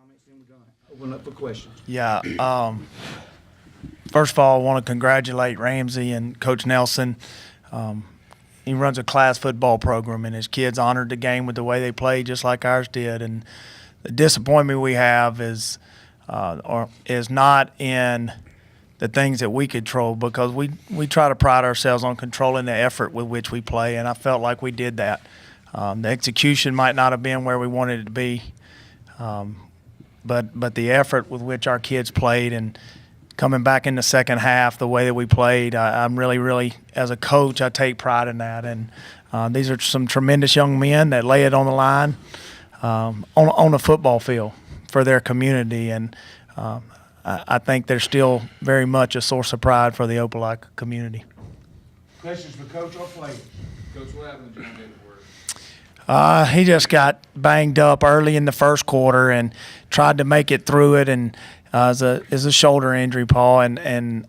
comments, then we're going to open up for questions. Yeah. First of all, I want to congratulate Ramsey and Coach Nelson. He runs a class football program, and his kids honored the game with the way they played, just like ours did. And the disappointment we have is not in the things that we control, because we try to pride ourselves on controlling the effort with which we play, and I felt like we did that. The execution might not have been where we wanted it to be, but the effort with which our kids played and coming back in the second half, the way that we played, I'm really, as a coach, I take pride in that. And these are some tremendous young men that lay it on the line on the football field for their community, and I think they're still very much a source of pride for the Opelika community. Questions for Coach or players? Coach, what happened to John David? He just got banged up early in the first quarter and tried to make it through it, and is a shoulder injury, Paul, and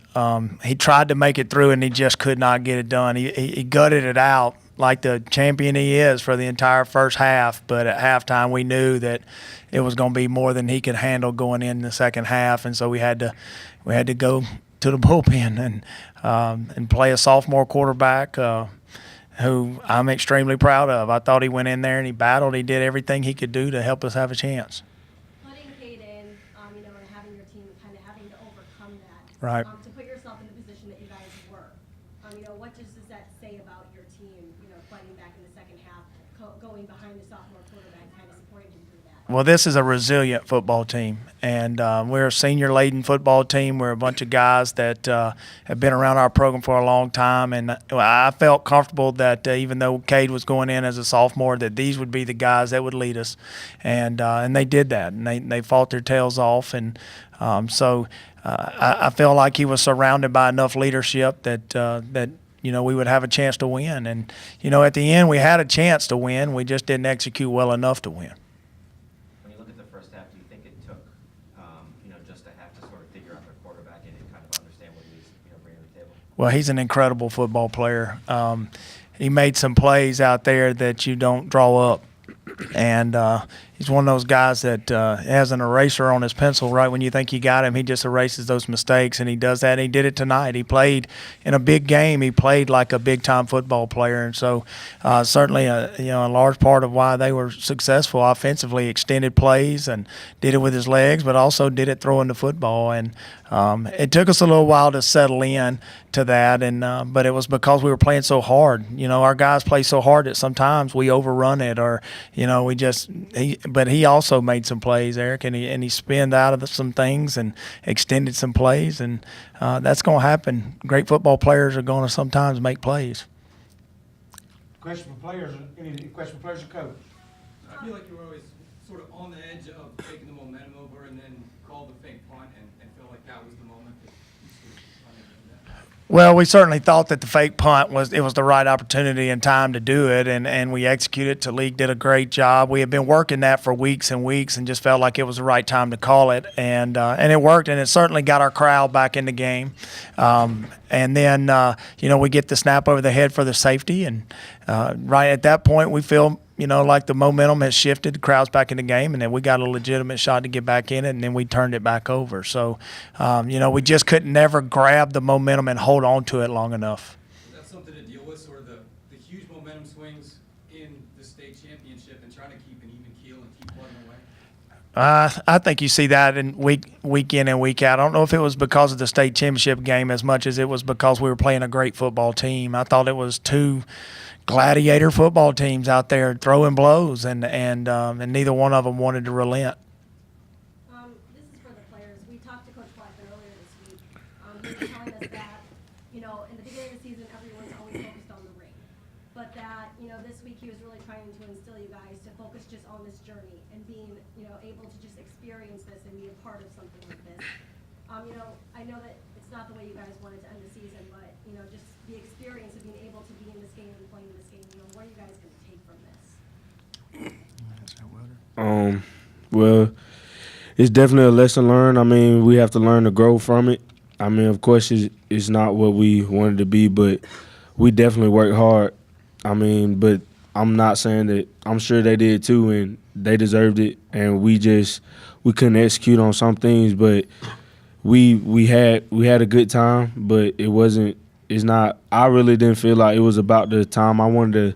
he tried to make it through, and he just could not get it done. He gutted it out like the champion he is for the entire first half, but at halftime we knew that it was going to be more than he could handle going in the second half, and so we had to go to the bullpen and play a sophomore quarterback who I'm extremely proud of. I thought he went in there and he battled. He did everything he could do to help us have a chance. Putting Cade in, and having your team kind of having to overcome that. Right. To put yourself in the position that you guys were. What does that say about your team, fighting back in the second half, going behind the sophomore quarterback, kind of supporting him through that? Well, this is a resilient football team, and we're a senior-laden football team. We're a bunch of guys that have been around our program for a long time, and I felt comfortable that even though Cade was going in as a sophomore, that these would be the guys that would lead us, and they did that, and they fought their tails off, and so I felt like he was surrounded by enough leadership that we would have a chance to win, and at the end we had a chance to win. We just didn't execute well enough to win. Just to have to sort of figure out their quarterback and kind of understand what he's bringing to the table? Well, he's an incredible football player. He made some plays out there that you don't draw up, and he's one of those guys that has an eraser on his pencil right when you think you got him. He just erases those mistakes, and he does that, and he did it tonight. He played in a big game. He played like a big-time football player, and so certainly a large part of why they were successful offensively, extended plays and did it with his legs, but also did it throwing the football. And it took us a little while to settle in to that, and but it was because we were playing so hard. Our guys play so hard that sometimes we overrun it, or but he also made some plays, Eric, and he spinned out of some things and extended some plays, and that's going to happen. Great football players are going to sometimes make plays. Question for players? Any question for players or coach? I feel like you were always sort of on the edge of taking the momentum over and then called the fake punt and felt like that was the moment that you sort of wanted to do that. Well, we certainly thought that the fake punt was the right opportunity and time to do it, and we executed. Talik did a great job. We had been working that for weeks and weeks, and just felt like it was the right time to call it, and it worked, and it certainly got our crowd back in the game. And then we get the snap over the head for the safety, and right at that point we feel like the momentum has shifted, the crowd's back in the game, and then we got a legitimate shot to get back in it, and then we turned it back over. So, we just couldn't never grab the momentum and hold on to it long enough. Is that something to deal with, sort of the huge momentum swings in the state championship and trying to keep an even keel and keep plugging away? I think you see that in week in and week out. I don't know if it was because of the state championship game as much as it was because we were playing a great football team. I thought it was two gladiator football teams out there throwing blows, and neither one of them wanted to relent. This is for the players. We talked to Coach Blackman earlier this week. He was telling us that, in the beginning of the season, everyone's always focused on the ring. But that, this week he was really trying to instill you guys to focus just on this journey and being, able to just experience this and be a part of something like this. I know that it's not the way you guys wanted to end the season, but, just the experience of being able to be in this game and playing in this game, what are you guys going to take from this? Well, it's definitely a lesson learned. I mean, we have to learn to grow from it. I mean, of course, it's not what we wanted to be, but we definitely worked hard. I mean, but I'm not saying that. I'm sure they did too, and they deserved it. And we couldn't execute on some things, but we had a good time. But it wasn't. It's not. I really didn't feel like it was about the time. I wanted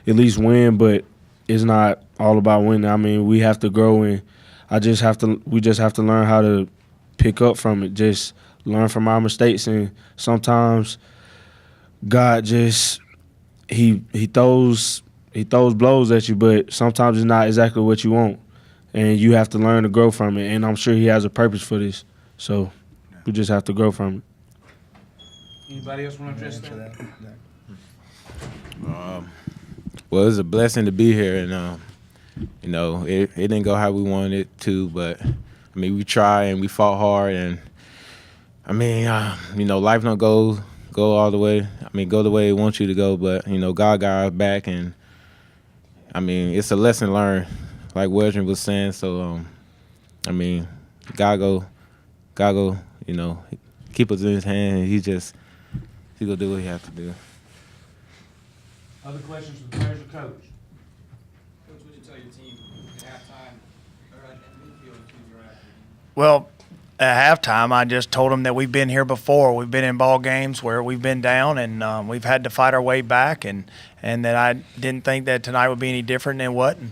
to at least win, but it's not all about winning. I mean, we have to grow, and we just have to learn how to pick up from it. Just learn from our mistakes, and sometimes God just he throws blows at you, but sometimes it's not exactly what you want, and you have to learn to grow from it. And I'm sure He has a purpose for this, so we just have to grow from it. Anybody else want to address that? Well, it's a blessing to be here, and it didn't go how we wanted it to, but I mean, we tried and we fought hard, and I mean, life don't go all the way. I mean, go the way it wants you to go, but God got our back, and I mean, it's a lesson learned, like Wedrin was saying. So, I mean, God go, keep us in His hand, and He gonna do what He has to do. Other questions for the players or coach? Coach, what did you tell your team at halftime or at midfield as soon as you were after? Well, at halftime, I just told them that we've been here before. We've been in ball games where we've been down, and we've had to fight our way back, and that I didn't think that tonight would be any different than what. And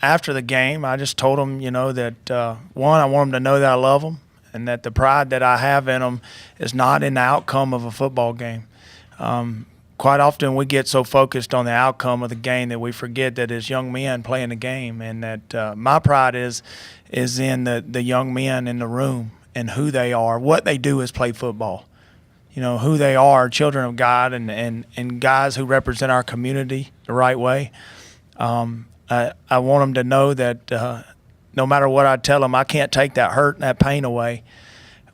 after the game, I just told them, that one, I want them to know that I love them, and that the pride that I have in them is not in the outcome of a football game. Quite often we get so focused on the outcome of the game that we forget that as young men playing the game, and that my pride is in the young men in the room and who they are. What they do is play football. Who they are, children of God, and guys who represent our community the right way. I want them to know that no matter what I tell them, I can't take that hurt and that pain away.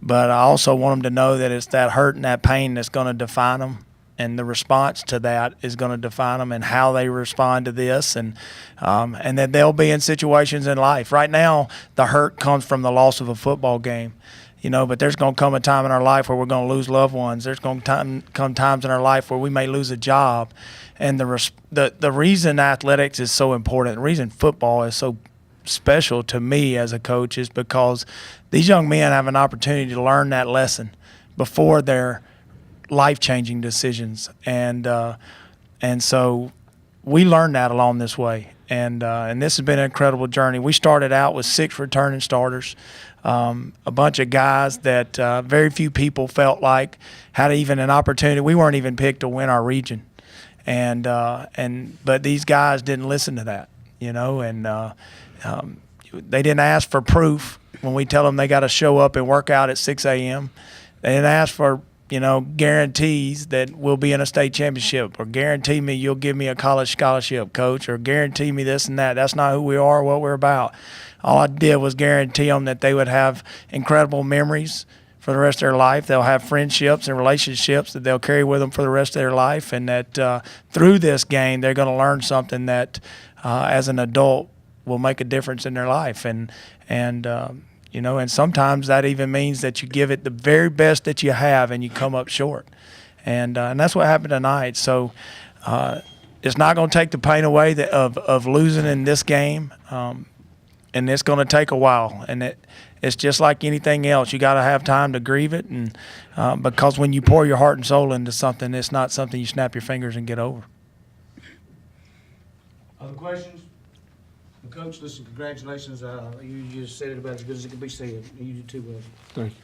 But I also want them to know that it's that hurt and that pain that's going to define them. And the response to that is going to define them and how they respond to this, and that they'll be in situations in life. Right now, the hurt comes from the loss of a football game, but there's going to come a time in our life where we're going to lose loved ones. There's going to come times in our life where we may lose a job. And the reason athletics is so important, the reason football is so special to me as a coach is because these young men have an opportunity to learn that lesson before they're life-changing decisions, and so we learned that along this way, and this has been an incredible journey. We started out with 6 returning starters, a bunch of guys that very few people felt like had even an opportunity. We weren't even picked to win our region, but these guys didn't listen to that, and they didn't ask for proof when we tell them they got to show up and work out at 6 a.m. They didn't ask for guarantees that we'll be in a state championship, or guarantee me you'll give me a college scholarship, coach, or guarantee me this and that. That's not who we are or what we're about. All I did was guarantee them that they would have incredible memories for the rest of their life. They'll have friendships and relationships that they'll carry with them for the rest of their life, and that through this game they're going to learn something that as an adult will make a difference in their life. And sometimes that even means that you give it the very best that you have and you come up short. And that's what happened tonight. So it's not going to take the pain away of losing in this game. And it's going to take a while. And it's just like anything else. You got to have time to grieve it. And because when you pour your heart and soul into something, it's not something you snap your fingers and get over. Other questions? Coach, listen, congratulations. You just said it about as good as it could be said. You do too well. Thank you.